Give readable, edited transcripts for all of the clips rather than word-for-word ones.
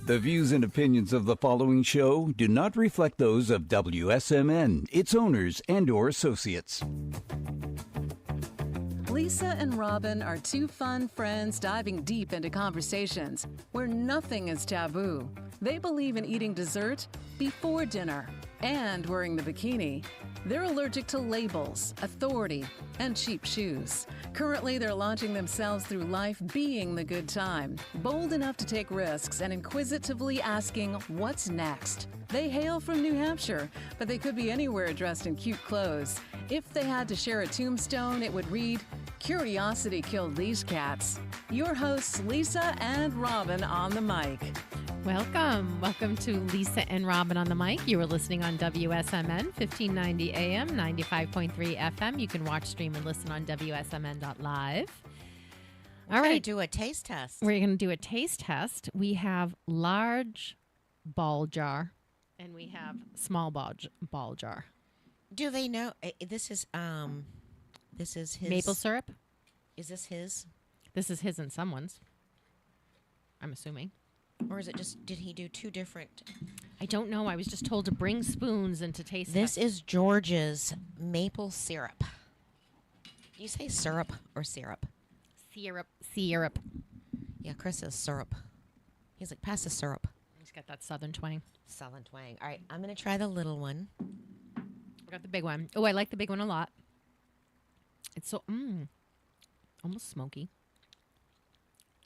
The views and opinions of the following show do not reflect those of WSMN, its owners, and/or associates. Lisa and Robin are two fun friends diving deep into conversations where nothing is taboo. They believe in eating dessert before dinner and wearing the bikini. They're allergic to labels, authority, and cheap shoes. Currently, they're launching themselves through life being the good time, bold enough to take risks and inquisitively asking, what's next? They hail from New Hampshire, but they could be anywhere dressed in cute clothes. If they had to share a tombstone, it would read, "Curiosity killed these cats." Your hosts, Lisa and Robin on the mic. Welcome to Lisa and Robin on the mic. You are listening on WSMN 1590 AM, 95.3 FM. You can watch, stream, and listen on WSMN.live. All right, do a taste test. We're going to do a taste test. We have large ball jar, and we have small ball jar. Do they know this is his Maple syrup? Is this his? This is his and someone's, I'm assuming. Or is it just, did he do two different? I don't know. I was just told to bring spoons and to taste This is George's maple syrup. Do you say syrup or syrup? Syrup. Yeah, Chris says syrup. He's like, pass the syrup. He's got that southern twang. Southern twang. All right, I'm going to try the little one. I got the big one. Oh, I like the big one a lot. It's so, almost smoky.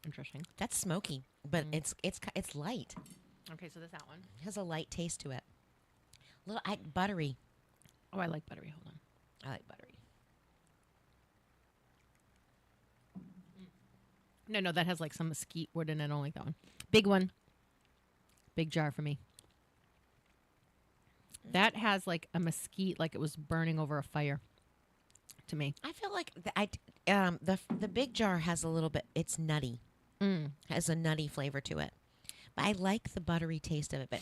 Interesting. That's smoky, but it's light. Okay, so there's that one. It has a light taste to it. Buttery. Oh, I like buttery. Hold on. I like buttery. No, that has like some mesquite wood in it. I don't like that one. Big one. Big jar for me. That has like a mesquite, like it was burning over a fire. To me, I feel like the big jar has a little bit. It's nutty. Has a nutty flavor to it. But I like the buttery taste of it. But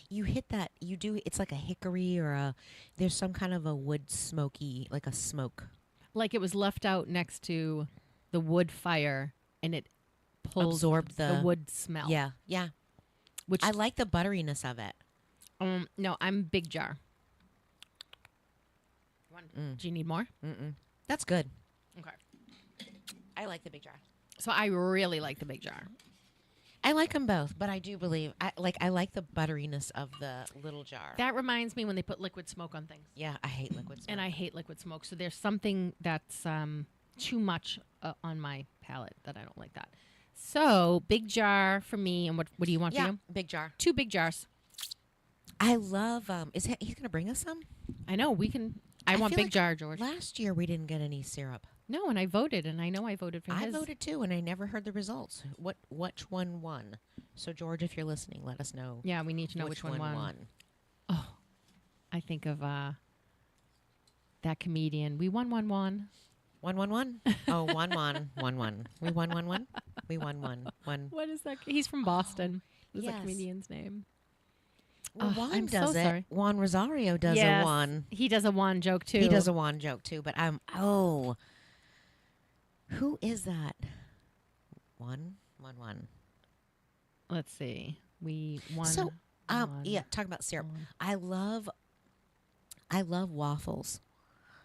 you hit that, you do. It's like a hickory or there's some kind of a wood smoky, like a smoke. Like it was left out next to the wood fire, and it absorbed the wood smell. Yeah. Which I like the butteriness of it. No, I'm big jar. Do you need more? That's good. Okay. I like the big jar. So I really like the big jar. I like them both, but I do believe I like the butteriness of the little jar. That reminds me when they put liquid smoke on things. Yeah, I hate liquid smoke. And I hate liquid smoke. So there's something that's too much on my palate that I don't like that. So big jar for me. And what do you want for you? Big jar. 2 big jars. I love. He's going to bring us some? I know we can. I want big jar, George. Last year we didn't get any syrup. No, and I voted, and I know I voted for his. I voted too, and I never heard the results. Which one won? So George, if you're listening, let us know. Yeah, we need to know which one won. Oh, I think of that comedian. We won. 1-1. 1-1-1. Oh, 1-1. 1-1. We won 1-1. We won 1-1. What is that? He's from Boston. What's Yes. the comedian's name? Well, Juan I'm does so it. sorry. Juan Rosario does Yes, a Juan. He does a Juan joke too. He does a Juan joke too, but who is that? 1-1-1. Let's see. We won. So, talk about syrup. I love waffles.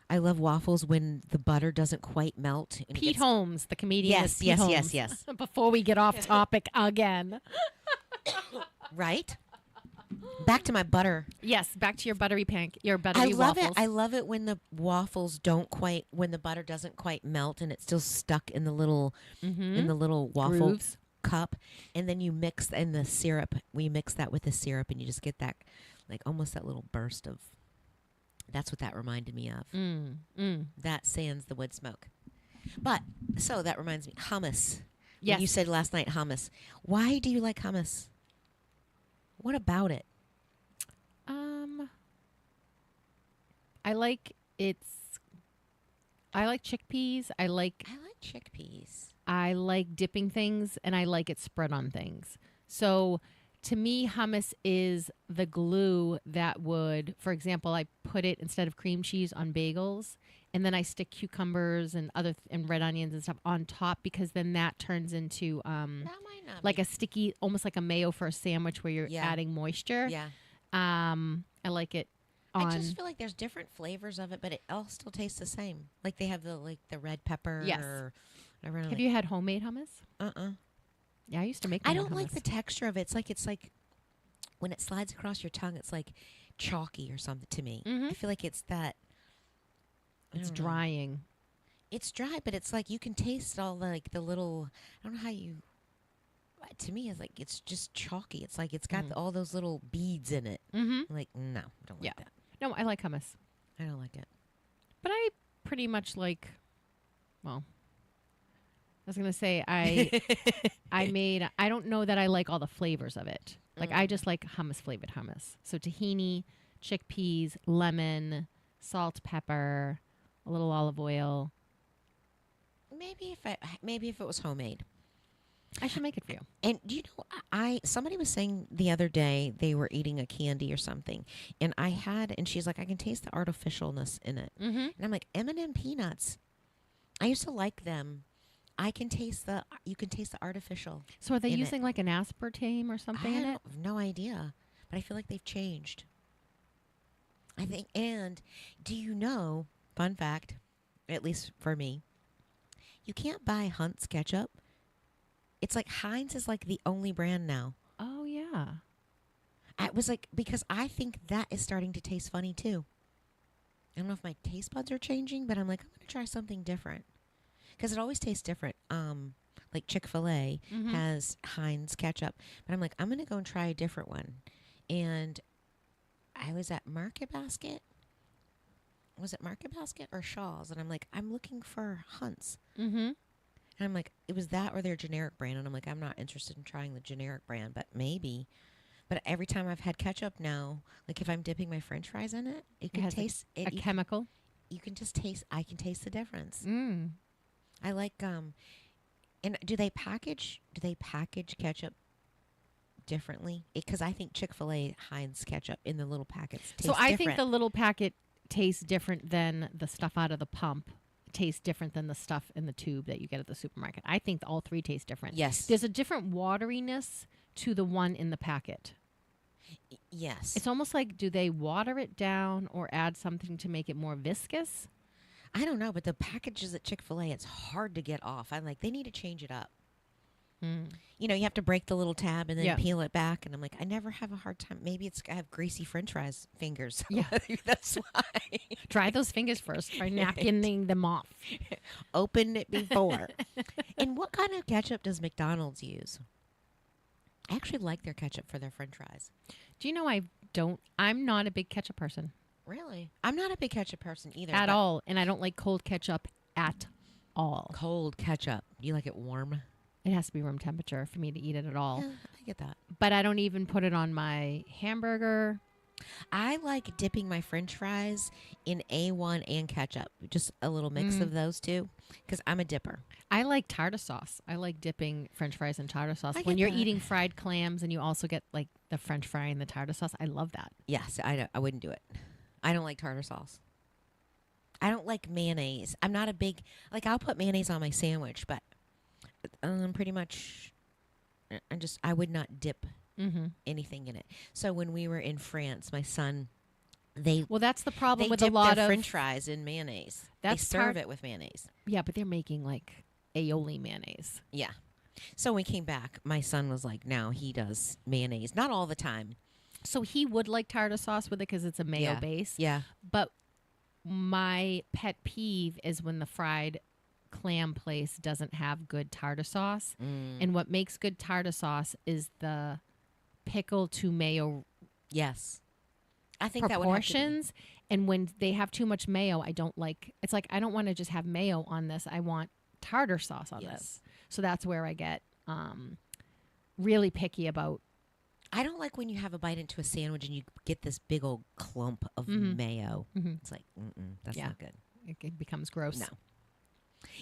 I love waffles when the butter doesn't quite melt. And Pete Holmes, the comedian. Yes, is Pete yes, Holmes. yes. Before we get off topic again. Right? Back to my butter. Yes, back to your buttery waffles. I love it when the waffles when the butter doesn't quite melt and it's still stuck in the little waffle grooves. Cup, and then you mix in the syrup. We mix that with the syrup, and you just get that, like almost that little burst of. That's what that reminded me of. That sans the wood smoke. But so that reminds me, hummus. Yes, you said last night hummus. Why do you like hummus? What about it? I like chickpeas. I like chickpeas. I like dipping things, and I like it spread on things. So to me, hummus is the glue that would, for example, I put it instead of cream cheese on bagels, and then I stick cucumbers and and red onions and stuff on top, because then that turns into That might not like be- a sticky, almost like a mayo for a sandwich where you're Yeah. adding moisture. Yeah. I like it on. I just feel like there's different flavors of it, but it all still tastes the same. Like they have the red pepper. Yes. Or whatever. Have you had homemade hummus? Yeah, I used to make. My I own don't like hummus. the texture of it. It's like when it slides across your tongue, it's like chalky or something to me. Mhm. I feel like it's that. I It's don't know. drying. It's dry, but it's like you can taste all like the little. I don't know how you. To me, it's like it's just chalky. It's like it's got all those little beads in it. Mm-hmm. Like no, I don't like that. No, I like hummus, I don't like it. but I pretty much like. Well, I was gonna say I don't know that I like all the flavors of it. Like I just like hummus flavored hummus. So tahini, chickpeas, lemon, salt, pepper, a little olive oil. Maybe if it was homemade. I should make it for you. And do you know, somebody was saying the other day they were eating a candy or something, and she's like, I can taste the artificialness in it, Mm-hmm. and I'm like, M&M peanuts. I used to like them. You can taste the artificial. So are they in it. using like an aspartame or something in it? have no idea, but I feel like they've changed. I think, and do you know, fun fact, at least for me, you can't buy Hunt's ketchup. It's like Heinz is like the only brand now. Oh yeah. I was like, because I think that is starting to taste funny too. I don't know if my taste buds are changing, but I'm like, I'm going to try something different. Because it always tastes different. Like Chick-fil-A has Heinz ketchup. But I'm like, I'm going to go and try a different one. And I was at Market Basket. Was it Market Basket or Shaw's? And I'm like, I'm looking for Hunt's. Mm-hmm. And I'm like, it was that or their generic brand. And I'm like, I'm not interested in trying the generic brand, but maybe. But every time I've had ketchup now, like if I'm dipping my French fries in it, you can has taste a chemical. You can just taste. I can taste the difference. Mm. I like and do they package ketchup differently? Because I think Chick-fil-A Heinz ketchup in the little packets tastes So I different. think the little packet tastes different than the stuff out of the pump. Tastes different than the stuff in the tube that you get at the supermarket. I think all three taste different. Yes. There's a different wateriness to the one in the packet. Yes. It's almost like, do they water it down or add something to make it more viscous? I don't know, but the packages at Chick-fil-A, it's hard to get off. I'm like, they need to change it up. You know, you have to break the little tab and then Yeah. peel it back. And I'm like, I never have a hard time. Maybe I have greasy French fries fingers. Yeah. That's why. Try those fingers first. Try napining them off. Open it before. And what kind of ketchup does McDonald's use? I actually like their ketchup for their French fries. Do you know I'm not a big ketchup person Really? I'm not a big ketchup person either. at but all. And I don't like cold ketchup at all. Cold ketchup. Do you like it warm? It has to be room temperature for me to eat it at all. Yeah, I get that. But I don't even put it on my hamburger. I like dipping my French fries in A1 and ketchup. Just a little mix of those two. Because I'm a dipper. I like tartar sauce. I like dipping French fries in tartar sauce. I When get you're that. eating fried clams and you also get like the French fry and the tartar sauce, I love that. Yes, I wouldn't do it. I don't like tartar sauce. I don't like mayonnaise. I'm not a big... Like, I'll put mayonnaise on my sandwich, but pretty much... I would not dip anything in it. So when we were in France, my son... Well, that's the problem they with dip a lot their of French fries in mayonnaise. That's they serve part- it with mayonnaise. Yeah, but they're making like aioli mayonnaise. Yeah. So when we came back, my son was like, now he does mayonnaise. Not all the time. So he would like tartar sauce with it because it's a mayo Yeah. base. Yeah. But my pet peeve is when the fried clam place doesn't have good tartar sauce. And what makes good tartar sauce is the pickle to mayo Yes. I think that would have to be. proportions. And when they have too much mayo, I don't like. It's like I don't want to just have mayo on this. I want tartar sauce on Yes. this. So that's where I get really picky about. I don't like when you have a bite into a sandwich and you get this big old clump of mayo. It's like, that's Yeah. not good. It becomes gross. No.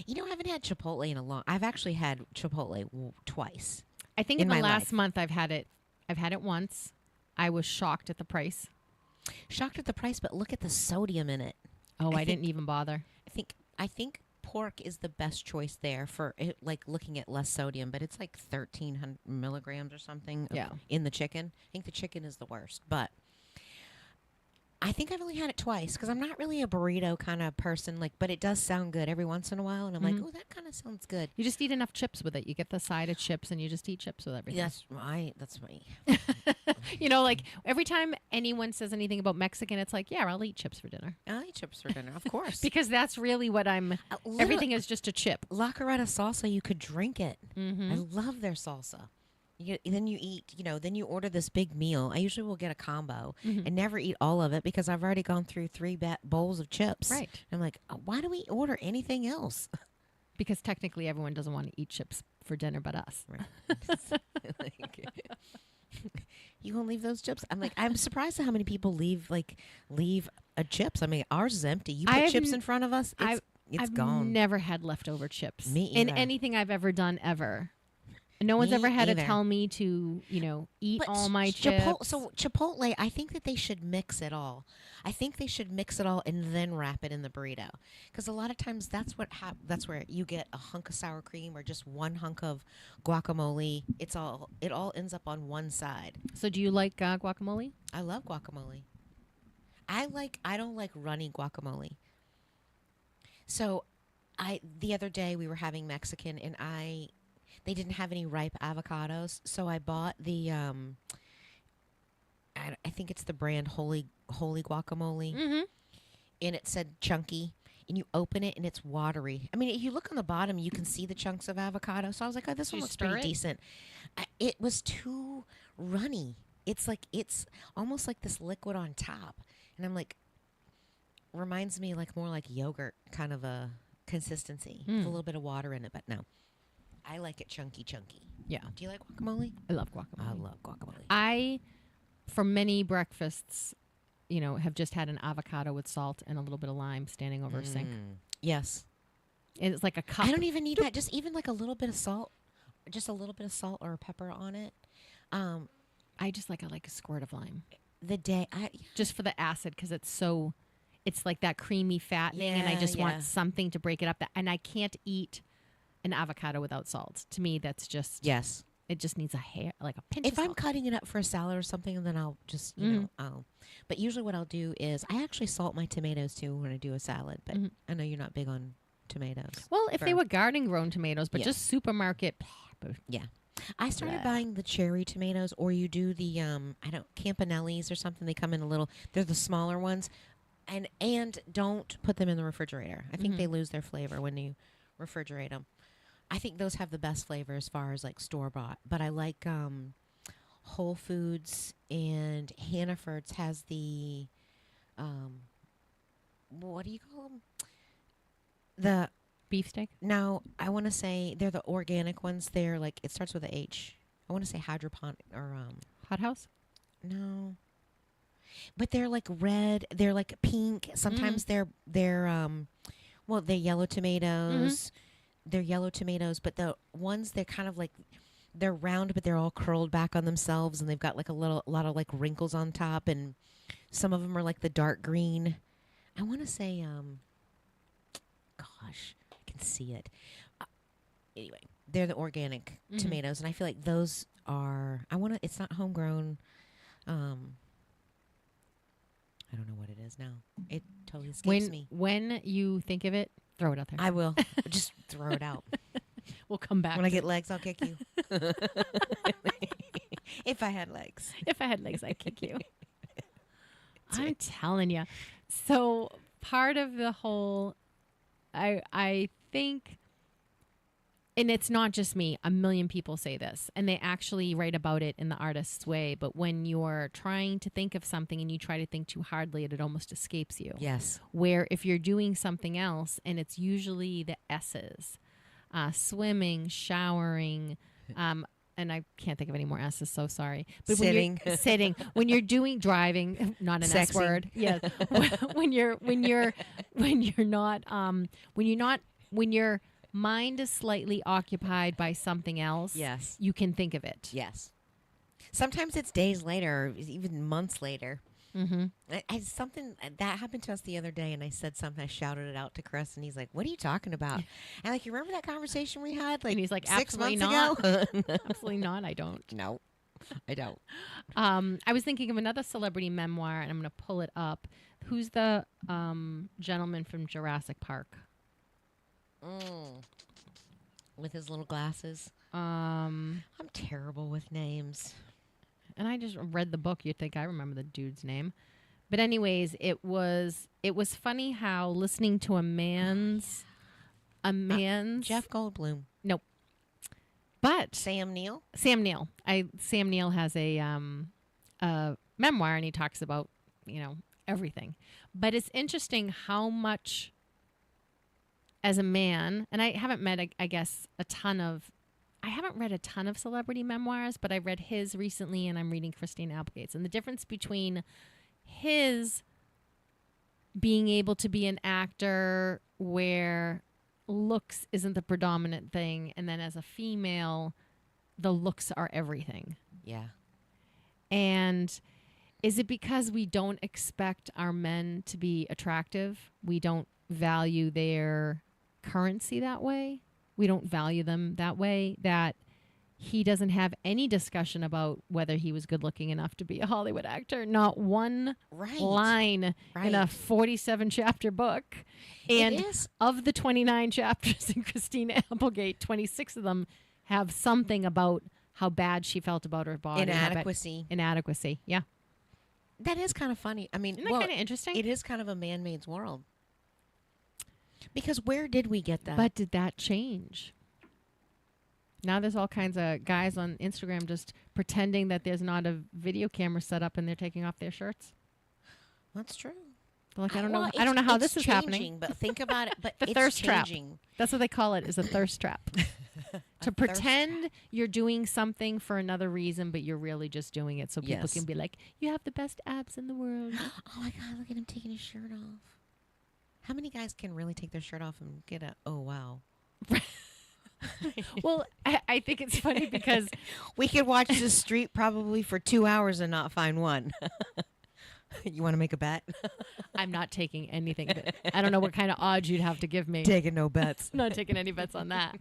You know, I haven't had Chipotle in a long... I've actually had Chipotle twice. I think In in the my last life. month I've had it. I've had it once. I was shocked at the price. Shocked at the price, but look at the sodium in it. Oh, I I didn't think- even bother. I think pork is the best choice there for it, like looking at less sodium, but it's like 1,300 milligrams or something in the chicken. I think the chicken is the worst, but I think I've only had it twice because I'm not really a burrito kind of person. Like, but it does sound good every once in a while, and I'm like, oh, that kind of sounds good. You just eat enough chips with it. You get the side of chips, and you just eat chips with everything. That's me. You know, like every time anyone says anything about Mexican, it's like, yeah, I'll eat chips for dinner. I'll eat chips for dinner, of course. Because that's really what I'm. Everything is just a chip. La Carreta salsa, you could drink it. I love their salsa. Then you eat, then you order this big meal. I usually will get a combo and never eat all of it because I've already gone through 3 bowls of chips. Right. I'm like, why do we order anything else? Because technically everyone doesn't want to eat chips for dinner but us. Right. You gonna leave those chips? I'm like, I'm surprised at how many people leave a chips. I mean, ours is empty. You put chips in front of us, it's gone. I've never had leftover chips. Me either. In anything I've ever done ever. No one's ever had to tell me to, eat all my chips. So Chipotle, I think that they should mix it all. I think they should mix it all and then wrap it in the burrito. Because a lot of times that's where you get a hunk of sour cream or just one hunk of guacamole. It all ends up on one side. So do you like guacamole? I love guacamole. I don't like runny guacamole. So the other day we were having Mexican and they didn't have any ripe avocados, so I bought the I think it's the brand Holy Guacamole, and it said chunky, and you open it and it's watery. I mean, if you look on the bottom, you can see the chunks of avocado. So I was like, oh, this one looks pretty decent. It was too runny. It's almost like this liquid on top, and I'm like, reminds me more like yogurt kind of a consistency with a little bit of water in it, but no. I like it chunky. Yeah. Do you like guacamole? I love guacamole. I love guacamole. For many breakfasts, have just had an avocado with salt and a little bit of lime standing over a sink. Yes. And it's like a cup. I don't even need that. Just even like a little bit of salt, or pepper on it. I like a squirt of lime. Just for the acid, because it's like that creamy fattening, and I just want something to break it up. And I can't eat an avocado without salt. To me, that's just it just needs a pinch. If I'm cutting it up for a salad or something, then I'll just But usually, what I'll do is I actually salt my tomatoes too when I do a salad. But I know you're not big on tomatoes. Well, if they were garden grown tomatoes, but just supermarket. Yeah, I started buying the cherry tomatoes, or you do the Campanellis or something. They come in they're the smaller ones, and don't put them in the refrigerator. I think they lose their flavor when you refrigerate them. I think those have the best flavor as far as store-bought. But I like Whole Foods, and Hannaford's has the, what do you call them? The beefsteak? No, I want to say they're the organic ones. They're it starts with a H. I want to say hydroponic or Hot House? No. But they're red. They're pink. Sometimes they're yellow tomatoes. They're yellow tomatoes, but the ones they're kind of they're round, but they're all curled back on themselves, and they've got a lot of wrinkles on top, and some of them are the dark green. I want to say, gosh, I can see it. Anyway, they're the organic tomatoes, and I feel like those are. It's not homegrown. I don't know what it is now. It totally escapes me. When you think of it, throw it out there. I will. Just throw it out. We'll come back. When I get legs, I'll kick you. If I had legs. If I had legs, I'd kick you. I'm telling you. So part of the whole, I think, and it's not just me, a million people say this, and they actually write about it in The Artist's Way, but when you're trying to think of something and you try to think too hardly, it almost escapes you. Yes. Where if you're doing something else, and it's usually the S's, swimming, showering, and I can't think of any more S's, so sorry. But sitting. When you're doing driving, not an S word. Yeah. when your mind is slightly occupied by something else, yes, you can think of it. Yes. Sometimes it's days later, or even months later. Mm-hmm. Something that happened to us the other day, and I said something. I shouted it out to Chris, and he's like, "What are you talking about?" And like, you remember that conversation we had? Like, And he's like, 6 absolutely months not. ago. Absolutely not. I don't. No, I don't. I was thinking of another celebrity memoir, and I'm going to pull it up. Who's the gentleman from Jurassic Park? With his little glasses. Um, I'm terrible with names. and I just read the book. You'd think I remember the dude's name. But anyways, it was funny how listening to a man's Jeff Goldblum. Nope. But Sam Neill. Sam Neill has a memoir, and he talks about, everything. But it's interesting how much as a man, and I haven't met, I guess, I haven't read a ton of celebrity memoirs, but I read his recently, and I'm reading Christine Applegate's. And the difference between his being able to be an actor where looks isn't the predominant thing, and then as a female, the looks are everything. Yeah. And is it because we don't expect our men to be attractive? We don't value their currency that way? We don't value them that way, that he doesn't have any discussion about whether he was good looking enough to be a Hollywood actor. Not one line in a 47 chapter book. And of the 29 chapters in Christine Applegate, 26 of them have something about how bad she felt about her body. Inadequacy, yeah. That is kind of funny. I mean, isn't that kind of interesting? It is kind of a man-made world. Because where did we get that? But did that change? Now there's all kinds of guys on Instagram just pretending that there's not a video camera set up and they're taking off their shirts. That's true. Like, I don't know how this is happening. But think about it. But the thirst trap. That's what they call it, is a thirst trap. To pretend you're doing something for another reason, but you're really just doing it so people can be like, you have the best abs in the world. Oh my God, look at him taking his shirt off. How many guys can really take their shirt off and get a, oh, wow. Well, I think it's funny because we could watch the street probably for 2 hours and not find one. You want to make a bet? I'm not taking anything. I don't know what kind of odds you'd have to give me. Taking no bets. Not taking any bets on that.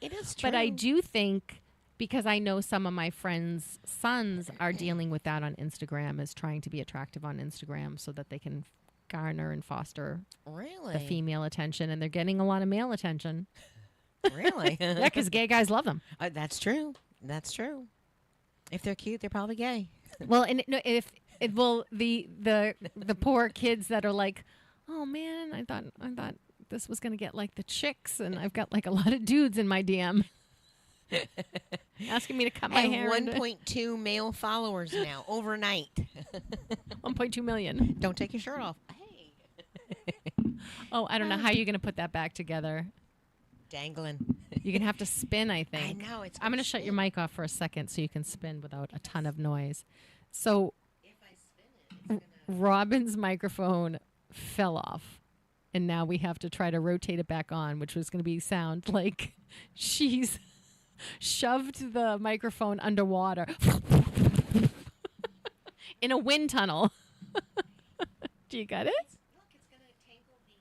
It is true. But I do think, because I know some of my friends' sons are dealing with that on Instagram, is trying to be attractive on Instagram so that they can garner and foster the female attention, and they're getting a lot of male attention. Really? Yeah, because gay guys love them. That's true. That's true. If they're cute, they're probably gay. Well, and the poor kids that are like, oh man, I thought this was gonna get like the chicks, and I've got like a lot of dudes in my DM asking me to cut my hair. 1.2 male followers now overnight. 1.2 million. Don't take your shirt off. Hey. Oh, I don't know how you're gonna put that back together. Dangling. You're going to have to spin, I think. I know. I'm going to shut your mic off for a second so you can spin without a ton of noise. So if I spin it, Robin's microphone fell off, and now we have to try to rotate it back on, which was going to be sound like she's shoved the microphone underwater in a wind tunnel. Do you got it? Look, it's going to tangle the...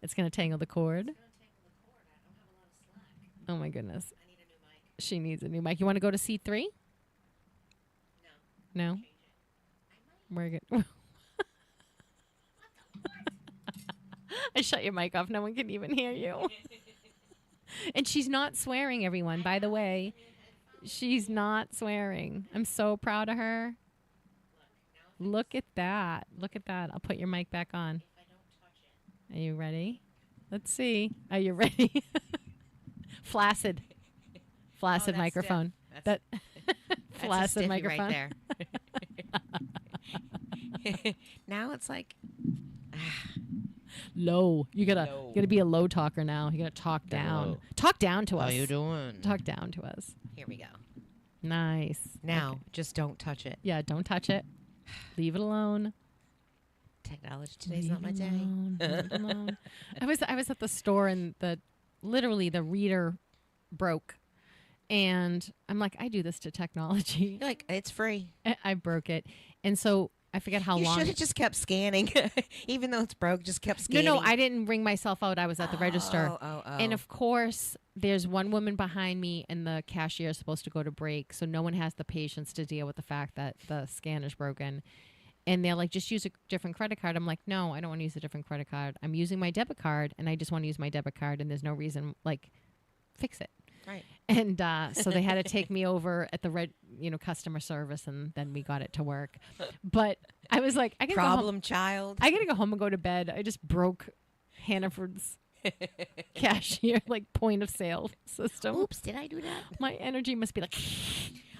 It's going to tangle the cord. Oh, my goodness. I need a new mic. She needs a new mic. You want to go to C3? No? We're good. I shut your mic off. No one can even hear you. And she's not swearing, everyone, by the way. She's not swearing. I'm so proud of her. Look at that. Look at that. I'll put your mic back on. If I don't touch it. Are you ready? Let's see. Are you ready? Flaccid microphone. That's flaccid microphone right there. Now it's like low. You gotta be a low talker now. You gotta talk down. Low. Talk down to us. How you doing? Talk down to us. Here we go. Nice. Now, Okay. just don't touch it. Yeah, don't touch it. Leave it alone. Technology today's Leave not my it day. alone. Leave it alone. I was at the store, and literally the reader broke, And I'm like, I do this to technology. You're like, it's free. I broke it. And so I forget how You long. should have just kept scanning. Even though it's broke, just kept scanning. No, I didn't ring myself out. I was at the register. Oh. And of course, there's one woman behind me, and the cashier is supposed to go to break. So no one has the patience to deal with the fact that the scanner's broken. And they're like, just use a different credit card. I'm like, no, I don't want to use a different credit card. I'm using my debit card, and I just want to use my debit card, and there's no reason, like, fix it. Right. And so they had to take me over at the customer service, and then we got it to work. But I was like, I gotta Problem child. I gotta go home and go to bed. I just broke Hannaford's cashier, like, point of sale system. Oops, did I do that? My energy must be like.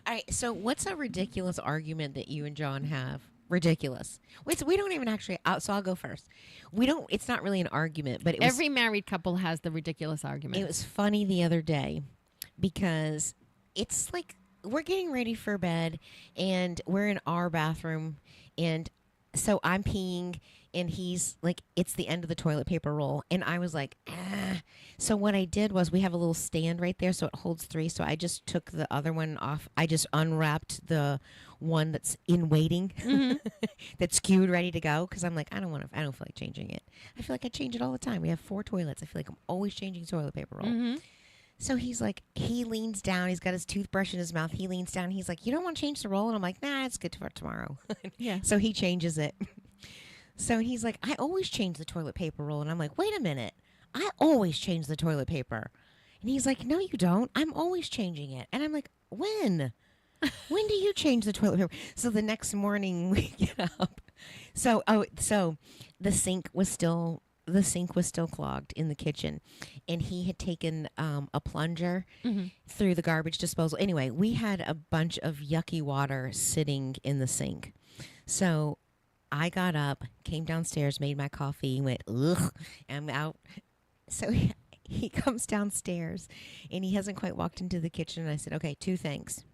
All right, so what's a ridiculous argument that you and John have? Ridiculous. Wait, so we don't even actually. So I'll go first. We don't. It's not really an argument, but Every married couple has the ridiculous argument. It was funny the other day because it's like we're getting ready for bed and we're in our bathroom, and so I'm peeing and he's like, it's the end of the toilet paper roll, and I was like, ah. So what I did was, we have a little stand right there, so it holds 3. So I just took the other one off. I just unwrapped the one that's in waiting, that's skewed, ready to go, because I'm like, I don't feel like changing it. I feel like I change it all the time. We have 4 toilets. I feel like I'm always changing toilet paper roll. So he's like, he leans down. He's got his toothbrush in his mouth. He leans down. He's like, you don't want to change the roll? And I'm like, nah, it's good for tomorrow. Yeah. So he changes it. So he's like, I always change the toilet paper roll. And I'm like, wait a minute. I always change the toilet paper. And he's like, no, you don't. I'm always changing it. And I'm like, when? When do you change the toilet paper? So the next morning we get up. So the sink was still clogged in the kitchen, and he had taken a plunger through the garbage disposal. Anyway, we had a bunch of yucky water sitting in the sink. So I got up, came downstairs, made my coffee, went, ugh, I'm out. So he comes downstairs, and he hasn't quite walked into the kitchen. And I said, okay, 2 things.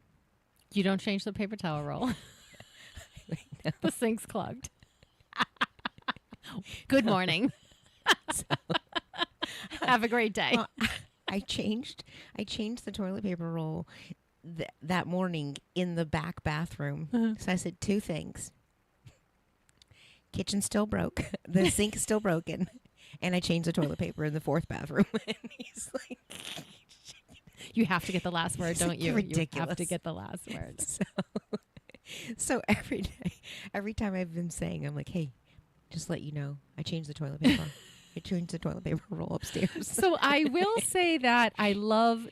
You don't change the paper towel roll. No. The sink's clogged. Good morning. Have a great day. Well, I changed the toilet paper roll that morning in the back bathroom. So I said 2 things. Kitchen still broke. The sink is still broken. And I changed the toilet paper in the 4th bathroom. And he's like, You have to get the last word, don't you? Ridiculous. You have to get the last word. So every day, every time I've been saying, I'm like, hey, just let you know, I changed the toilet paper. I changed the toilet paper roll upstairs. So I will say that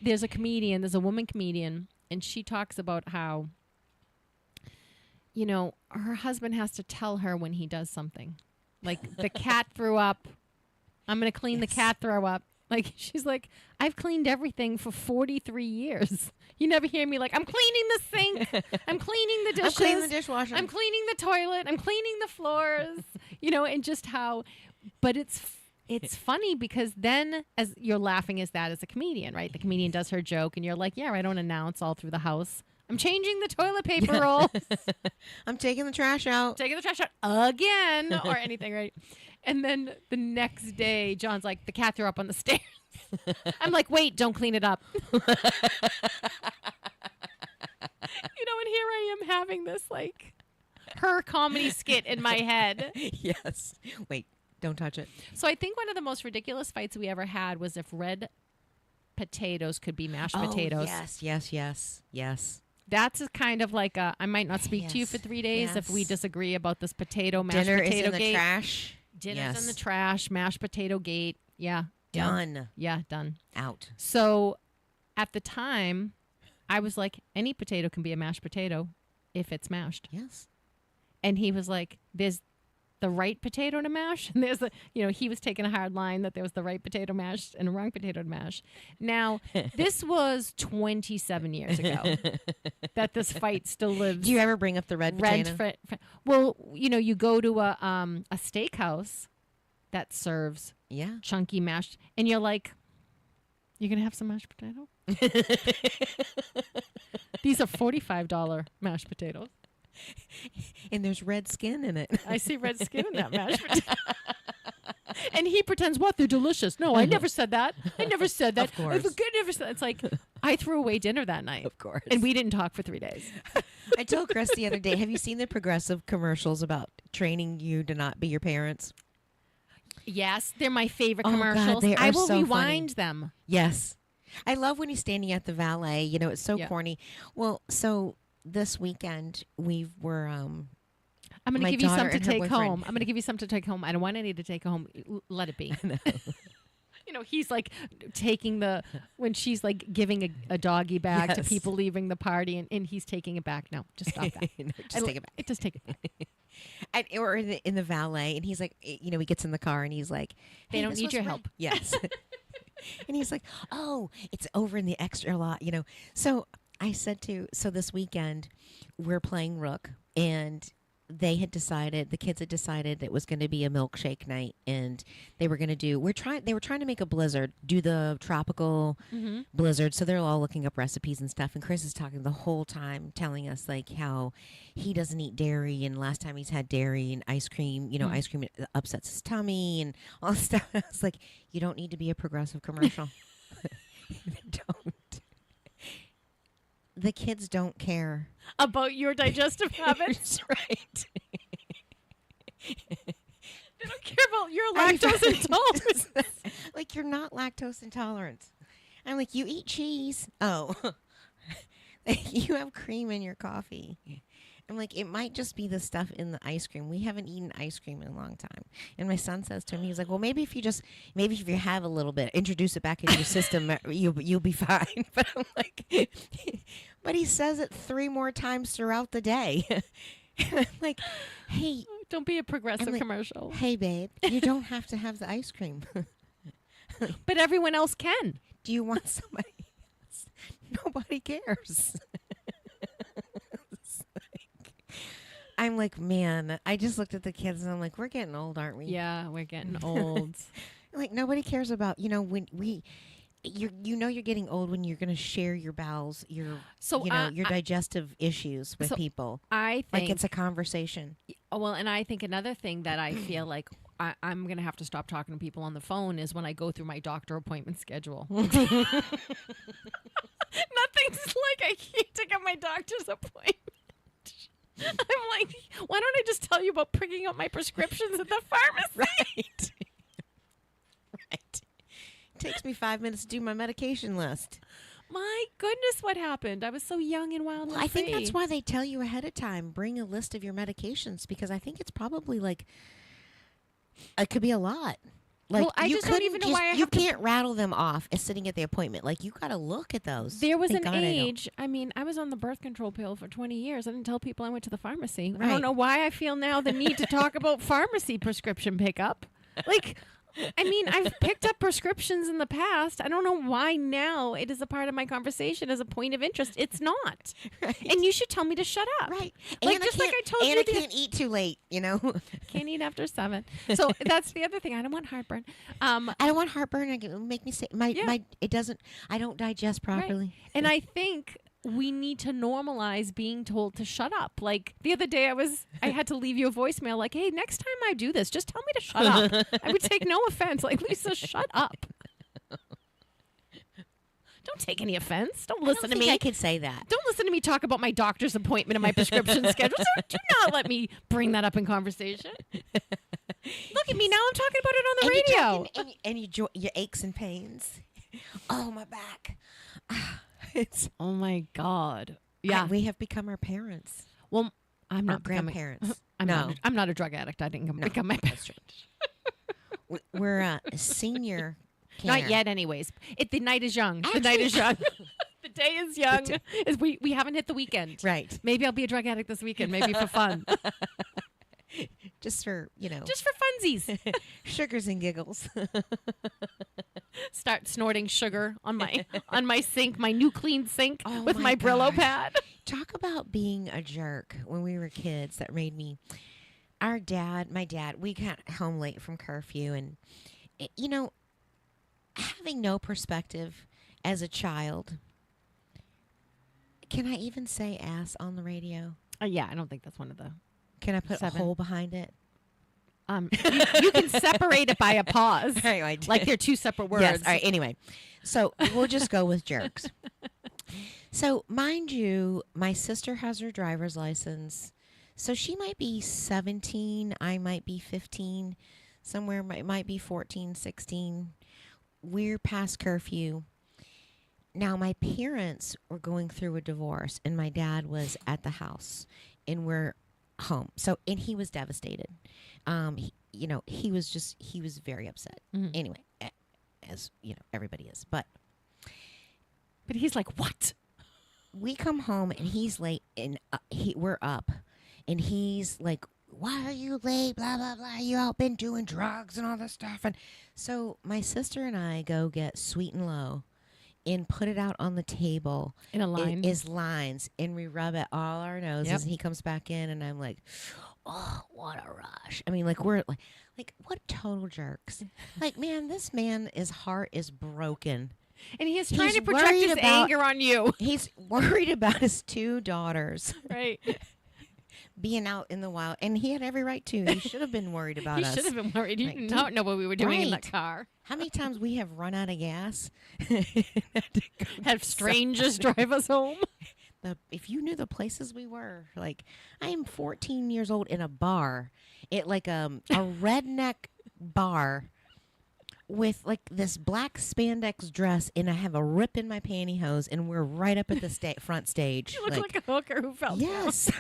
there's a woman comedian, and she talks about how, her husband has to tell her when he does something. Like, the cat threw up. I'm going to clean the cat throw up. Like, she's like, I've cleaned everything for 43 years. You never hear me like, I'm cleaning the sink. I'm cleaning the dishes. I'm cleaning the dishwasher. I'm cleaning the toilet. I'm cleaning the floors. And just how, but it's funny because then, as you're laughing as a comedian, right? The comedian does her joke and you're like, yeah, I don't announce all through the house. I'm changing the toilet paper roll. I'm taking the trash out. Taking the trash out again or anything, right? And then the next day, John's like, the cat threw up on the stairs. I'm like, wait, don't clean it up. And here I am having this, like, her comedy skit in my head. Yes. Wait, don't touch it. So I think one of the most ridiculous fights we ever had was if red potatoes could be mashed potatoes. Yes. That's a kind of like I might not speak to you for 3 days if we disagree about this mashed Dinner potato is in gate. the trash. Dinner's in the trash, mashed potato gate. Yeah. Done. Yeah, done. Out. So at the time, I was like, any potato can be a mashed potato if it's mashed. Yes. And he was like, there's the right potato to mash. And there's he was taking a hard line that there was the right potato mash and the wrong potato to mash. Now, this was 27 years ago that this fight still lives. Do you ever bring up the red potato? Well, you go to a steakhouse that serves chunky mashed, and you're like, you're going to have some mashed potato? These are $45 mashed potatoes. And there's red skin in it. I see red skin in that mashed potato. And he pretends, what? They're delicious. No, I never said that. I never said that. Of course. It's like, I threw away dinner that night. Of course. And we didn't talk for 3 days. I told Chris the other day, have you seen the Progressive commercials about training you to not be your parents? Yes, they're my favorite Oh, God, commercials. they I are will so rewind funny. them. Yes. I love when he's standing at the valet. You know, it's so Yeah. corny. Well, so this weekend we were I'm going to my give you daughter some to and her take boyfriend. home. I'm going to give you some to take home. I don't want any to take home. Let it be. You know, he's like taking when she's like giving a doggy bag to Yes. people leaving the party, and he's taking it back. No, just stop that. No, just take it back. Just take it back. And, or in the valet, and he's like, you know, he gets in the car and he's like, They "Hey, don't this need was your right." help. Yes. And he's like, oh, it's over in the extra lot, you know. So I said so this weekend we're playing Rook, and the kids had decided it was going to be a milkshake night, and they were going to they were trying to make a blizzard, do the tropical blizzard. So they're all looking up recipes and stuff. And Chris is talking the whole time, telling us like how he doesn't eat dairy, and last time he's had dairy and ice cream, you know, ice cream upsets his tummy and all this stuff. I was like, you don't need to be a Progressive commercial. Don't. The kids don't care. About your digestive habits. That's right. They don't care about your lactose intolerance. Like, you're not lactose intolerant. I'm like, you eat cheese. Oh. You have cream in your coffee. I'm like, it might just be the stuff in the ice cream. We haven't eaten ice cream in a long time. And my son says to me, he's like, well, maybe if you have a little bit, introduce it back into your system, you'll be fine. But I'm like, but he says it 3 more times throughout the day. And I'm like, hey, Don't be a Progressive I'm like, commercial. hey, babe, you don't have to have the ice cream. But everyone else can. Do you want somebody else? Nobody cares. I'm like, man, I just looked at the kids and I'm like, we're getting old, aren't we? Yeah, we're getting old. Like, nobody cares about, you know, when you're getting old when you're going to share your bowels, your digestive issues with people. I think Like, it's a conversation. well, and I think another thing that I feel like I'm going to have to stop talking to people on the phone is when I go through my doctor appointment schedule. Nothing's like I can't take up my doctor's appointment. I'm like, why don't I just tell you about picking up my prescriptions at the pharmacy? Right. Right. It takes me 5 minutes to do my medication list. My goodness, what happened? I was so young and wild. Well, and I think free. that's why they tell you ahead of time, bring a list of your medications, because I think it's probably like, it could be a lot. Like, Well, I just don't even know why I you have to- can't rattle them off as sitting at the appointment. Like, you got to look at those. There was Thank an God I don't. age. I mean, I was on the birth control pill for 20 years. I didn't tell people I went to the pharmacy. I Right. don't know why I feel now the need to talk about pharmacy prescription pickup. Like, I mean, I've picked up prescriptions in the past. I don't know why now it is a part of my conversation as a point of interest. It's not. Right. And you should tell me to shut up. Right. Like, And just like I told and you I the- can't eat too late, you know? Can't eat after 7. So that's the other thing. I don't want heartburn. I don't want heartburn. It'll make me sick. I don't digest properly. Right. And I think we need to normalize being told to shut up. Like the other day I had to leave you a voicemail like, hey, next time I do this, just tell me to shut up. I would take no offense. Like, Lisa, shut up. Don't take any offense. Don't listen to me. I could say that. Don't listen to me talk about my doctor's appointment and my prescription schedule. So do not let me bring that up in conversation. Look at me now. I'm talking about it on the radio. Your aches and pains. Oh, my back. It's Oh my God. Yeah. we have become our parents. Well, I'm Our not becoming- grandparents. I'm No. not a drug addict. I didn't become my best friend. We're a senior care. Not yet, anyways. The night is young. The night is young. The day is young. We haven't hit the weekend. Right. Maybe I'll be a drug addict this weekend. Maybe for fun. Just for, Just for funsies. sugars and giggles. Start snorting sugar on my sink, my new clean sink Oh with my my Brillo gosh. pad. Talk about being a jerk when we were kids. That made me. My dad, we got home late from curfew, and, you know, having no perspective as a child. Can I even say ass on the radio? Yeah, I don't think that's one of the. Can I put 7. a hole behind it? You can separate it by a pause. Right, Like they're two separate words. Yes. All right. Anyway, so we'll just go with jerks. So, mind you, my sister has her driver's license. So she might be 17. I might be 15. Somewhere might be 14, 16. We're past curfew. Now, my parents were going through a divorce, and my dad was at the house, and we're home. So, and he was devastated. He was very upset. Mhm. Anyway, as everybody is. But he's like, what? we come home, and he's late, and we're up, and he's like, why are you late? Blah, blah, blah. You out been doing drugs and all this stuff. And so my sister and I go get Sweet and Low and put it out on the table. In a line. It is lines. And we rub it all our noses. Yep. And he comes back in and I'm like, oh, what a rush. I mean, like, we're like what total jerks. Like, man, this his heart is broken. And he is trying He's to project worried his about- anger on you. He's worried about his 2 daughters Right. being out in the wild. And he had every right to. He should have been worried about He us. should have been worried. You Like, did not know what we were doing in that right. car. How many times we have run out of gas? Have strangers drive us home. If you knew the places we were, like, I am 14 years old in a bar, like a redneck bar with like this black spandex dress, and I have a rip in my pantyhose, and we're right up at the front stage. You look like a hooker who fell down. yes.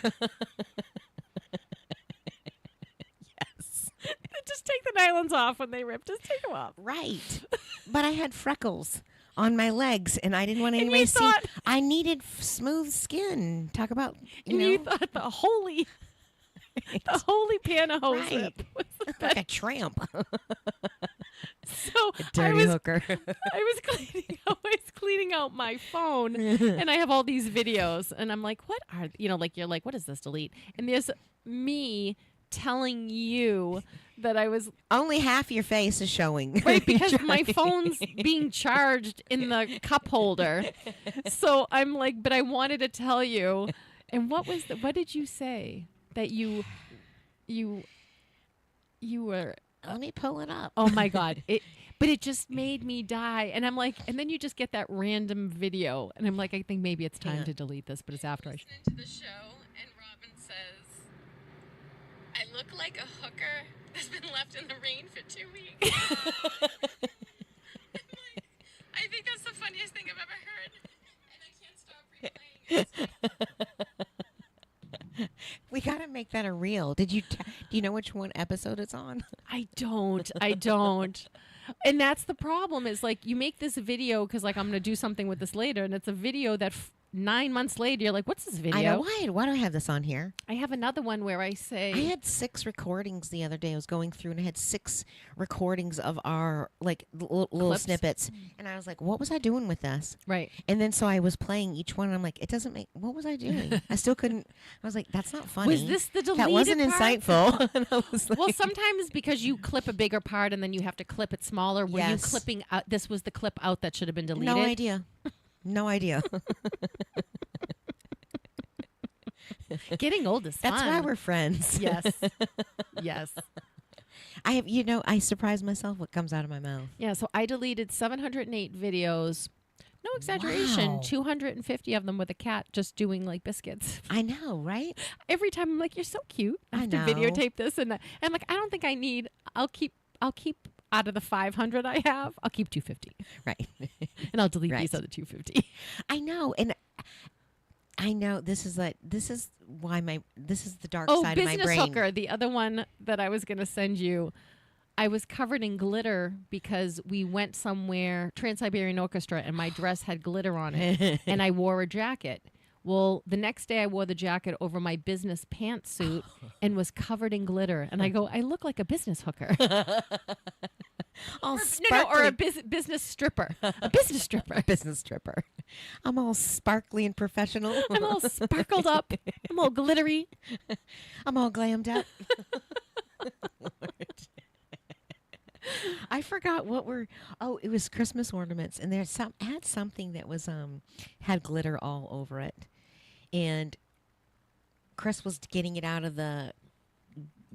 Just take the nylons off when they rip. Just take them off. Right. But I had freckles on my legs, and I didn't want anybody you to see. thought- I needed smooth skin. Talk about, And you thought the holy pantyhose Right. rip was the like best. a tramp. So Dirty hooker. I was cleaning out my phone, and I have all these videos, and I'm like, what are you're like, what is this? Delete. And there's me telling you that I was Only half your face is showing. right because my phone's being charged in the cup holder. So I'm like, but I wanted to tell you. And what did you say that you were? Let me pull it up. Oh my God! But it just made me die. And I'm like, and then you just get that random video, and I'm like, I think maybe it's time Yeah. to delete this, but it's after I. Listening to the show, and Robin says, "I look like a hooker that's been left in the rain for 2 weeks." I'm like, I think that's the funniest thing I've ever heard, and I can't stop replaying it. We got to make that a reel. Do you know which one episode it's on? I don't. And that's the problem is like you make this video because like I'm going to do something with this later. And it's a video that 9 months later, you're like, what's this video? I know. Why do I have this on here? I have another one where I say. I had 6 recordings the other day. I was going through and I had 6 recordings of our like little Clips? snippets. And I was like, what was I doing with this? Right. And then so I was playing each one and I'm like, it doesn't make, what was I doing? I still couldn't, I was like, that's not funny. Was this the deleted That wasn't part? insightful. And I was like, Well, sometimes because you clip a bigger part and then you have to clip it smaller. Were you Yes. clipping out? This was the clip out that should have been deleted. no idea. No idea. Getting old is fun. That's why we're friends. Yes. Yes. I surprise myself what comes out of my mouth. Yeah, so I deleted 708 videos. No exaggeration. Wow. 250 of them with a cat just doing like biscuits. I know, right? Every time I'm like, you're so cute. I I have to know. videotape this and that. And like, I don't think I need. I'll keep out of the 500 I have. I'll keep 250, Right. and I'll delete Right. these other 250. I know, and I know this is the dark Oh, side of my Business brain. Hooker, the other one that I was going to send you. I was covered in glitter because we went somewhere, Trans-Siberian Orchestra, and my dress had glitter on it, and I wore a jacket. Well, the next day I wore the jacket over my business pantsuit and was covered in glitter. And I go, I look like a business hooker. All Or a business stripper. A business stripper. business stripper. I'm all sparkly and professional. I'm all sparkled up. I'm all glittery. I'm all glammed up. I forgot what were. Oh, it was Christmas ornaments, and there's had something that was had glitter all over it, and Chris was getting it out of the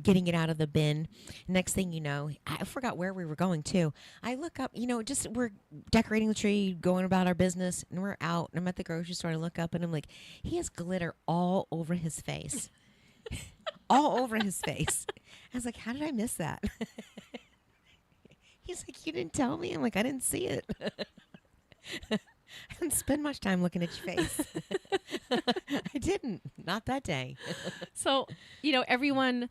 getting it out of the bin. Next thing you know, I forgot where we were going to. I look up, just we're decorating the tree, going about our business, and we're out. And I'm at the grocery store. I look up, and I'm like, he has glitter all over his face. All over his face. I was like, how did I miss that? He's like, you didn't tell me? I'm like, I didn't see it. I didn't spend much time looking at your face. I didn't. Not that day. So, everyone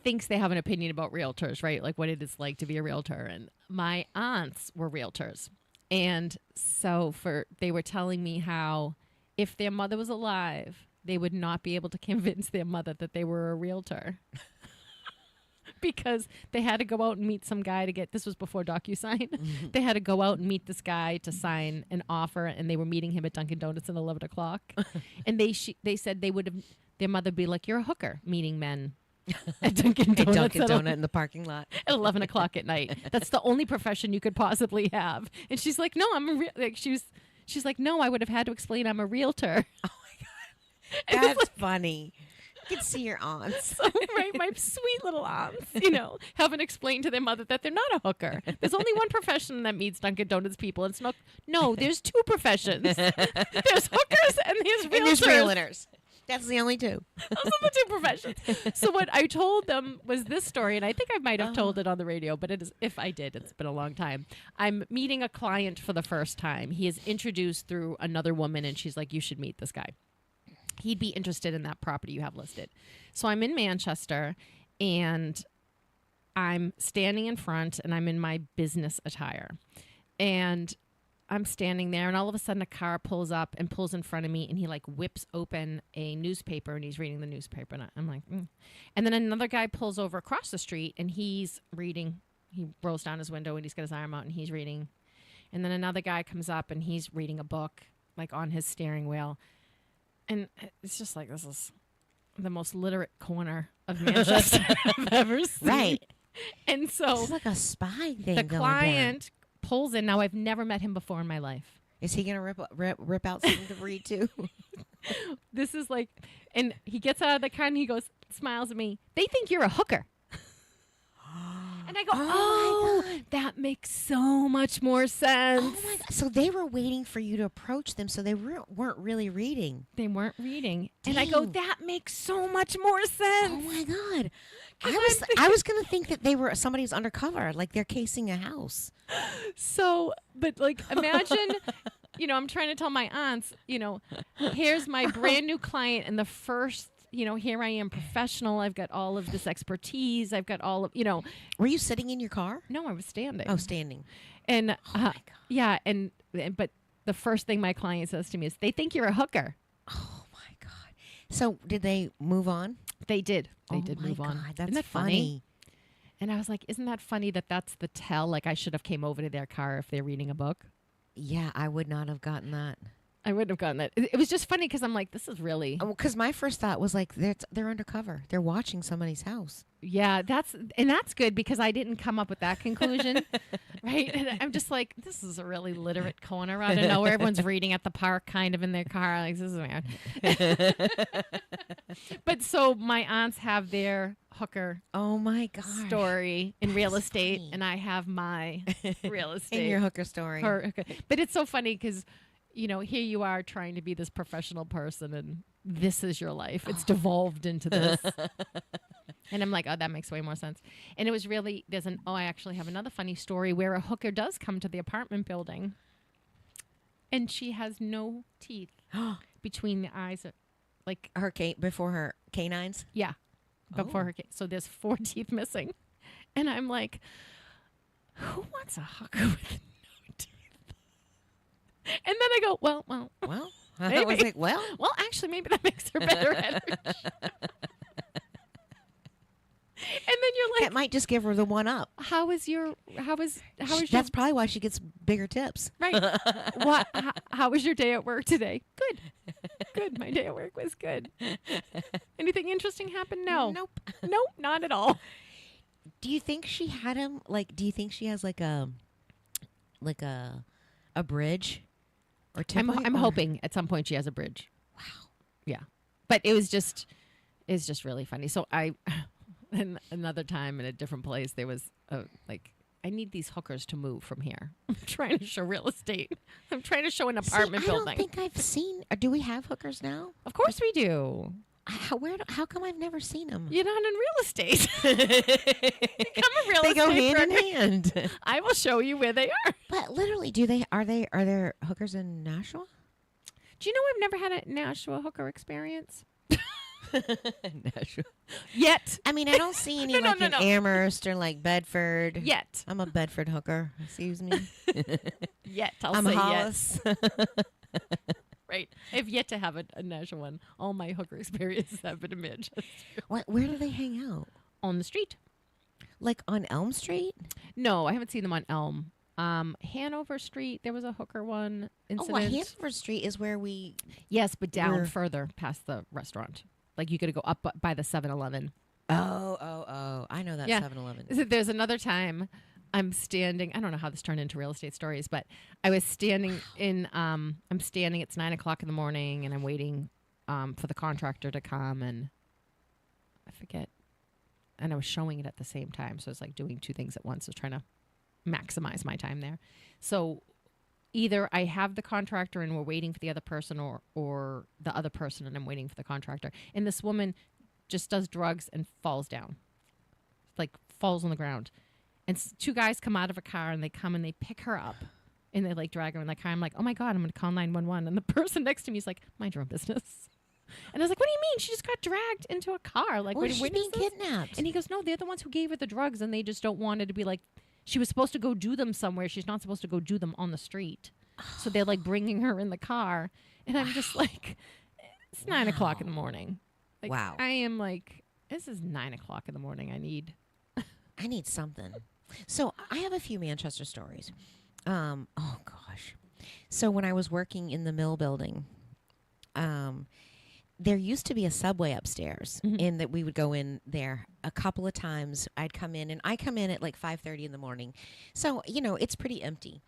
thinks they have an opinion about realtors, right? Like what it is like to be a realtor. And my aunts were realtors. And so they were telling me how if their mother was alive, they would not be able to convince their mother that they were a realtor. Because they had to go out and meet some guy this was before DocuSign. Mm-hmm. They had to go out and meet this guy to sign an offer, and they were meeting him at Dunkin' Donuts at 11 o'clock. And they said their mother would be like, you're a hooker, meeting men at Dunkin' Donuts. Dunkin' Donut in the parking lot. At 11 o'clock at night. That's the only profession you could possibly have. And she's like, no, I'm she's like, no, I would have had to explain I'm a realtor. Oh my God. That's funny. You can see your aunts. So, right, my sweet little aunts, haven't explained to their mother that they're not a hooker. There's only one profession that meets Dunkin' Donuts people. It's not. No, there's two professions. There's hookers and there's realtors. And there's realtors. That's the only two. Those are the two professions. So what I told them was this story, and I think I might have told it on the radio, but if I did, it's been a long time. I'm meeting a client for the first time. He is introduced through another woman, and she's like, you should meet this guy. He'd be interested in that property you have listed. So I'm in Manchester, and I'm standing in front, and I'm in my business attire. And I'm standing there, and all of a sudden a car pulls up and pulls in front of me, and he like whips open a newspaper, and he's reading the newspaper. And I'm like, And then another guy pulls over across the street, and he's reading. He rolls down his window, and he's got his arm out, and he's reading. And then another guy comes up, and he's reading a book, like on his steering wheel. And it's just like, this is the most literate corner of Manchester I've ever seen. Right. And so it's like a spy thing. The client pulls in. Now, I've never met him before in my life. Is he going to rip out something to read too? This is like, and he gets out of the car and he goes, smiles at me. They think you're a hooker. And I go, oh, that makes so much more sense. Oh my God. So they were waiting for you to approach them, so they weren't really reading. They weren't reading. Dang. And I go, that makes so much more sense. Oh my God. I was going to think that somebody's undercover, like they're casing a house. So, but like, imagine, I'm trying to tell my aunts, here's my brand new client, and the first, here I am, professional. I've got all of this expertise. I've got all of, Were you sitting in your car? No, I was standing. Oh, standing. And oh my God. Yeah, but the first thing my client says to me is, they think you're a hooker. Oh my God. So did they move on? They did. They did move on. That's Isn't that funny? And I was like, isn't that funny that that's the tell? Like, I should have came over to their car if they're reading a book. Yeah, I would not have gotten that. I wouldn't have gotten that. It was just funny because I'm like, this is really... Because my first thought was like, they're undercover. They're watching somebody's house. Yeah, that's good because I didn't come up with that conclusion, right? And I'm just like, this is a really literate corner out of nowhere. Everyone's reading at the park kind of in their car. Like, this is weird. But so my aunts have their hooker story in real estate, funny. and I have my real estate. In your hooker story. But it's so funny because... here you are trying to be this professional person, and this is your life. It's devolved into this. And I'm like, oh, that makes way more sense. And it was really, I actually have another funny story where a hooker does come to the apartment building, and she has no teeth between the eyes. Like before her canines? Yeah. Before her. So there's 4 teeth missing. And I'm like, who wants a hooker with And then I go, well. I was like, well, actually, maybe that makes her better at her job. And then you're like, that might just give her the one up. How is That's probably why she gets bigger tips. Right. How was your day at work today? Good. My day at work was good. Anything interesting happen? No. Nope, not at all. Do you think she had him? Like, do you think she has like a bridge? Or I'm hoping at some point she has a bridge. Wow. Yeah. But it was just, It's just really funny. So and another time in a different place, there was I need these hookers to move from here. I'm trying to show real estate. I'm trying to show an apartment building. I don't think I've seen. Do we have hookers now? Of course we do. How come I've never seen them? You're not in real estate. Become a real They estate go hand broker. in hand. I will show you where they are. But literally, are there hookers in Nashua? Do you know I've never had a Nashua hooker experience? Nashua. Yet. I mean, I don't see any No, like no, in no. Amherst or like Bedford. Yet. I'm a Bedford hooker. Excuse me. Yet. I'll I'm say a Hollis. yet. Right. I've yet to have a Nashua one. All my hooker experiences have been in Manchester. Where do they hang out? On the street. Like on Elm Street? No, I haven't seen them on Elm. Hanover Street, there was a hooker one incident. Oh, Hanover Street is where we. Yes, but down Where? further past the restaurant. Like you got to go up by the 7-Eleven. Oh. I know that Yeah. 7-Eleven. There's another time I'm standing. I don't know how this turned into real estate stories, but I was standing I'm standing. It's 9:00 in the morning, and I'm waiting for the contractor to come, and I forget. And I was showing it at the same time, so it's like doing two things at once. I was trying to maximize my time there. So either I have the contractor and we're waiting for the other person, or the other person and I'm waiting for the contractor. And this woman just does drugs and falls down, like falls on the ground. And two guys come out of a car and they come and they pick her up and they like drag her in the car. I'm like, oh my God, I'm going to call 911. And the person next to me is like, mind your own business. And I was like, what do you mean? She just got dragged into a car. Like, Well, what she's being kidnapped. And he goes, no, they're the ones who gave her the drugs, and they just don't want it to be like, she was supposed to go do them somewhere. She's not supposed to go do them on the street. So they're like bringing her in the car. And I'm just like, it's 9:00 in the morning. Like, Wow. I am like, this is 9:00 in the morning. I need something. So I have a few Manchester stories. Oh gosh. So when I was working in the mill building, there used to be a Subway upstairs, and that we would go in there a couple of times. I'd come in, and I come in at like 5:30 in the morning, so it's pretty empty.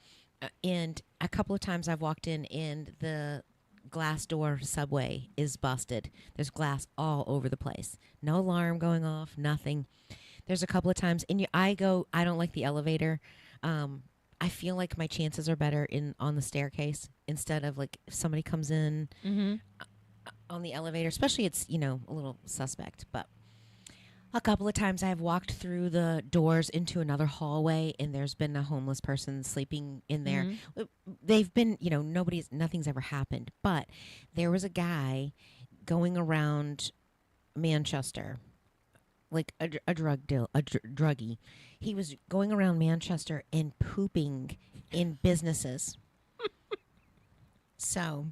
And a couple of times I've walked in, and the glass door Subway is busted. There's glass all over the place. No alarm going off. Nothing. There's a couple of times, and I don't like the elevator. I feel like my chances are better on the staircase instead of like if somebody comes in. On the elevator, especially it's, a little suspect. But a couple of times I've walked through the doors into another hallway, and there's been a homeless person sleeping in there. They've been, nothing's ever happened. But there was a guy going around Manchester, like a druggie. He was going around Manchester and pooping in businesses. So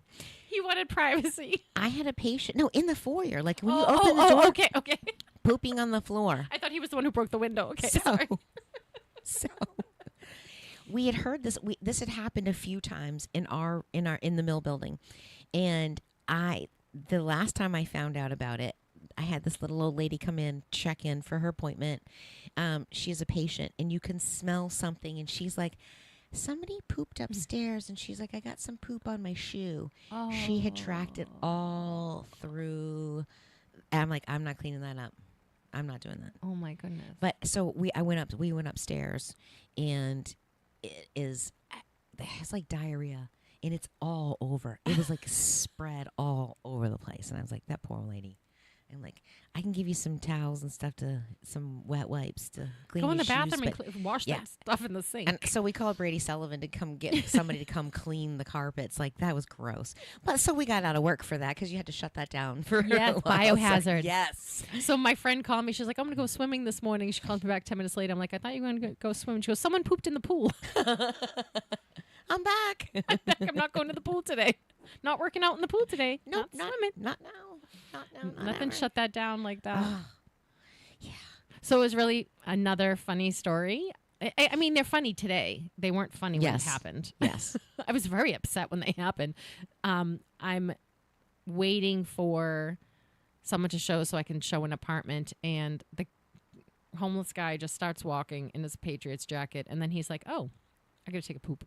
He wanted privacy. I had a patient. No, in the foyer. Like when you open the door. Okay. Pooping on the floor. I thought he was the one who broke the window. Okay, So, sorry. so we had heard this. This had happened a few times in the mill building, and the last time I found out about it, I had this little old lady come in, check in for her appointment. She's a patient, and you can smell something, and she's like, somebody pooped upstairs, and she's like, I got some poop on my shoe. She had tracked it all through. And I'm like, I'm not cleaning that up. I'm not doing that. Oh my goodness. But so we went upstairs, and it has like diarrhea, and it's all over. It was like spread all over the place, and I was like, that poor lady. I'm like, I can give you some towels and stuff, some wet wipes to clean Go your in the shoes, bathroom but and wash that stuff in the sink. and so we called Brady Sullivan to come get somebody to come clean the carpets. Like, that was gross. But so we got out of work for that because you had to shut that down for Yes, a while. biohazard. So, yes. So my friend called me. She's like, I'm going to go swimming this morning. She called me back 10 minutes later. I'm like, I thought you were going to go swimming. She goes, someone pooped in the pool. I'm back. I'm not going to the pool today. Not working out in the pool today. Nope, not swimming. Not now. Not now. Not Nothing ever. shut that down like that. Yeah. So it was really another funny story. I mean, they're funny today. They weren't funny when it Yes. happened. Yes. I was very upset when they happened. I'm waiting for someone to show so I can show an apartment, and the homeless guy just starts walking in his Patriots jacket, and then he's like, oh, I got to take a poop.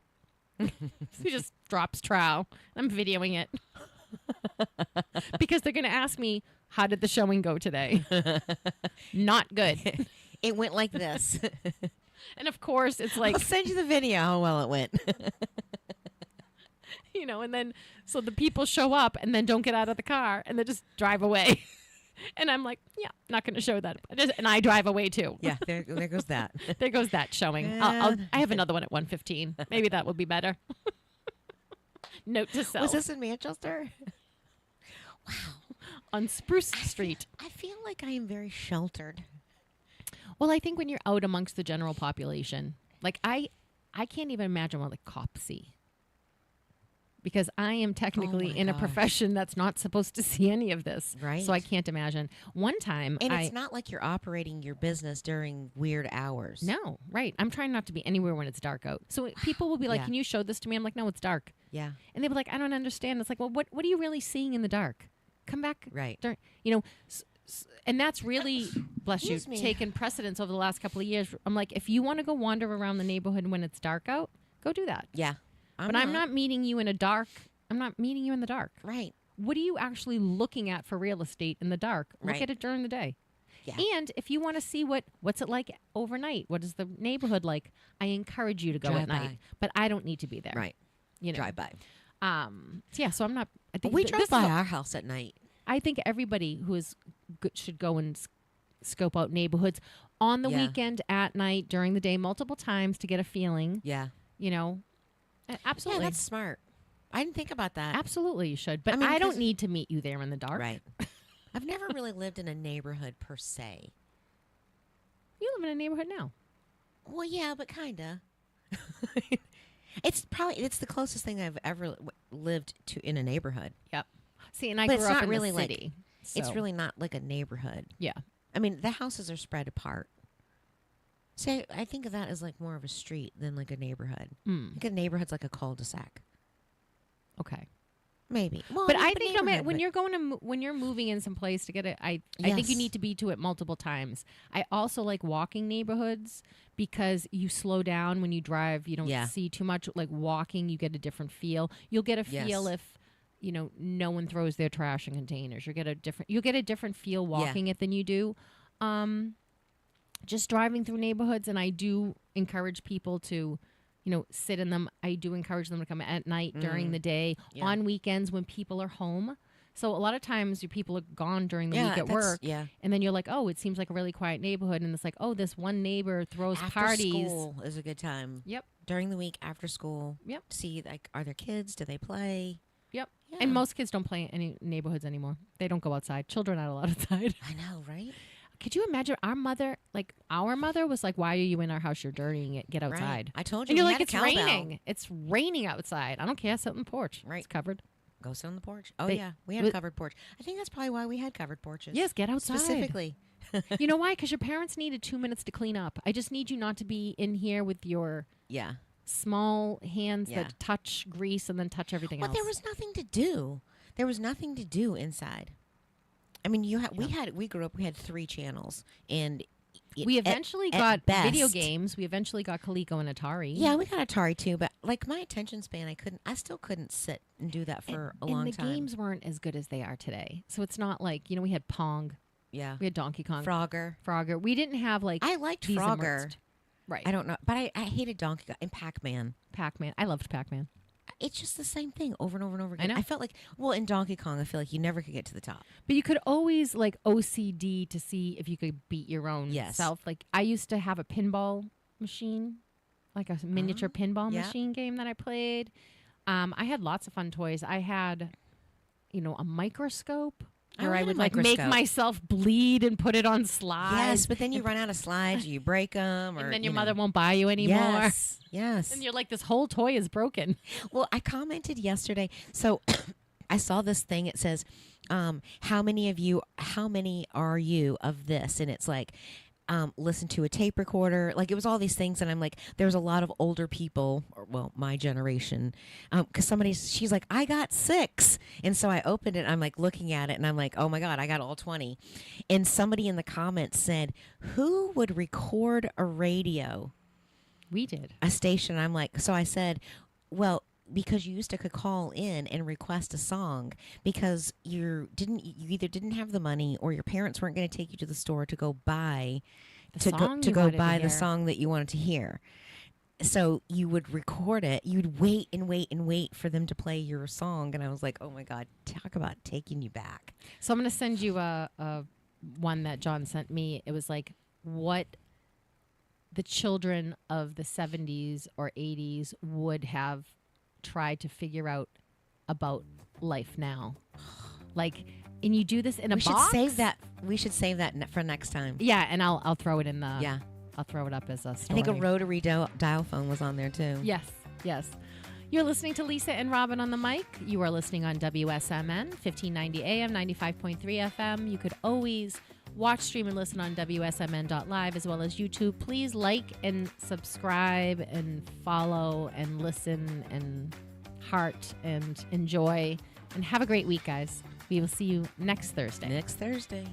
So he just drops trowel. I'm videoing it. Because they're going to ask me, How did the showing go today? Not good. It went like this. And of course, it's like, I'll send you the video how well it went. and then so the people show up and then don't get out of the car and they just drive away. And I'm like, yeah, not going to show that. And I drive away too. Yeah, there goes that. There goes that showing. I have another one at 1:15. Maybe that would be better. Note to self. Was this in Manchester? Wow. On Spruce Street. I feel like I am very sheltered. Well, I think when you're out amongst the general population, like I can't even imagine what the cops see. Because I am technically in a profession that's not supposed to see any of this. Right. So I can't imagine. One time And it's not like you're operating your business during weird hours. No, right. I'm trying not to be anywhere when it's dark out. So people will be like, Yeah. can you show this to me? I'm like, no, it's dark. Yeah. And they'll be like, I don't understand. It's like, well, what are you really seeing in the dark? Come back. Right. And that's really, bless you, Excuse me. taken precedence over the last couple of years. I'm like, if you want to go wander around the neighborhood when it's dark out, go do that. Yeah. But I'm not meeting you in a dark. I'm not meeting you in the dark. Right. What are you actually looking at for real estate in the dark? Look Right. at it during the day. Yeah. And if you want to see what's it like overnight, what is the neighborhood like, I encourage you to go Drive at night. by. But I don't need to be there. Right. Drive by. So I'm not. I think We th- drive this by is a- our house at night. I think everybody who is good should go and scope out neighborhoods on the Yeah. weekend, at night, during the day, multiple times to get a feeling. Yeah. Absolutely. Yeah, that's smart. I didn't think about that. Absolutely, you should. But I mean, I don't 'cause- need to meet you there in the dark. Right. I've never really lived in a neighborhood per se. You live in a neighborhood now. Well, yeah, but kinda. It's the closest thing I've ever lived to in a neighborhood. Yep. See, and I But grew it's up not in really the like- city. It's so- really not like a neighborhood. Yeah. I mean, the houses are spread apart. See, I think of that as like more of a street than like a neighborhood. I think a neighborhood's like a cul-de-sac. Okay. Maybe. Well, But yeah, I think no matter neighborhood, when but- you're going to when you're moving in some place to get it, I think you Yes. need to be to it multiple times. I also like walking neighborhoods because you slow down when you drive. You don't Yeah. see too much. Like walking, you get a different feel. You'll get a feel Yes. if no one throws their trash in containers. You'll get a different feel walking it than you do. Just driving through neighborhoods, and I do encourage people to sit in them. I do encourage them to come at night, during the day, Yeah. on weekends when people are home. So a lot of times your people are gone during the Yeah, week at that's- work. yeah. And then you're like, oh, it seems like a really quiet neighborhood. And it's like, oh, this one neighbor throws After parties. school is a good time. Yep. During the week, after school. Yep. See, like, are there kids? Do they play? Yep. Yeah. And most kids don't play in any neighborhoods anymore. They don't go outside. Children aren't allowed outside. I know, right? Could you imagine our mother was like, why are you in our house? You're dirtying it. Get outside. Right. I told you. And you're we like, had a it's cowbell. raining. It's raining outside. I don't care. Sit on the porch. Right. It's covered. Go sit on the porch. Oh, They- yeah. We had we- a covered porch. I think that's probably why we had covered porches. Yes, get outside. Specifically. You know why? Because your parents needed 2 minutes to clean up. I just need you not to be in here with your Yeah. small hands Yeah. that touch grease and then touch everything Well, else. there was nothing to do. There was nothing to do inside. I mean, we grew up, we had 3 channels. And we eventually at got video best- games. We eventually got Coleco and Atari. Yeah, we got Atari too, but like my attention span, I still couldn't sit and do that for a long and the time. games weren't as good as they are today. So it's not like, we had Pong. Yeah. We had Donkey Kong. Frogger. We didn't have like I liked these Frogger. immersed- Right. I don't know, but I hated Donkey Kong and Pac-Man. Pac-Man. I loved Pac-Man. It's just the same thing over and over and over again. know. I felt like, in Donkey Kong, I feel like you never could get to the top. But you could always like OCD to see if you could beat your own Yes. self. Like I used to have a pinball machine, like a miniature pinball yeah. machine game that I played. I had lots of fun toys. I had, a microscope where I had a would like make microscope. myself bleed and put it on slides. Yes, but then you run out of slides, or you break them, or and then your mother won't buy you anymore. Yes, yes. And you're like, this whole toy is broken. Well, I commented yesterday. So I saw this thing. It says, how many are you of this? And it's like, listen to a tape recorder. Like it was all these things. And I'm like, there's a lot of older people, my generation. Cause she's like, I got 6. And so I opened it. I'm like looking at it and I'm like, oh my God, I got all 20. And somebody in the comments said, who would record a radio? We did. A station? I'm like, so I said, well, because you used to could call in and request a song because you either didn't have the money or your parents weren't going to take you to the store to go buy the song that you wanted to hear. So you would record it. You'd wait and wait and wait for them to play your song, and I was like, "Oh my God, talk about taking you back." So I'm going to send you a one that John sent me. It was like what the children of the 70s or 80s would have tried to figure out about life now. Like, and you do this in a box. We should save that for next time. Yeah, and I'll throw it in the. Yeah. I'll throw it up as a story. I think a rotary dial phone was on there too. Yes. You're listening to Lisa and Robin on the mic. You are listening on WSMN, 1590 AM, 95.3 FM. You could always watch, stream, and listen on WSMN.live as well as YouTube. Please like and subscribe and follow and listen and heart and enjoy. And have a great week, guys. We will see you next Thursday.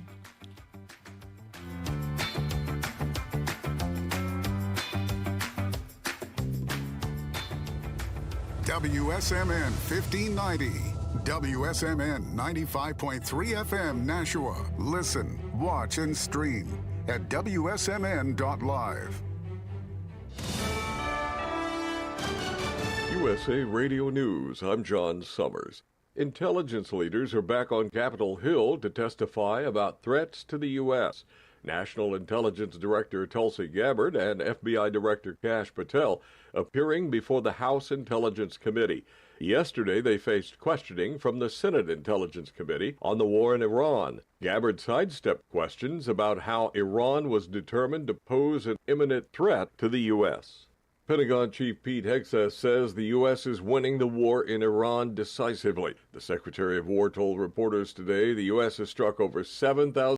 WSMN 1590, WSMN 95.3 FM Nashua. Listen, watch, and stream at WSMN.live. USA Radio News, I'm John Summers. Intelligence leaders are back on Capitol Hill to testify about threats to the U.S. National Intelligence Director Tulsi Gabbard and FBI Director Kash Patel appearing before the House Intelligence Committee. Yesterday, they faced questioning from the Senate Intelligence Committee on the war in Iran. Gabbard sidestepped questions about how Iran was determined to pose an imminent threat to the U.S. Pentagon Chief Pete Hegseth says the U.S. is winning the war in Iran decisively. The Secretary of War told reporters today the U.S. has struck over 7,000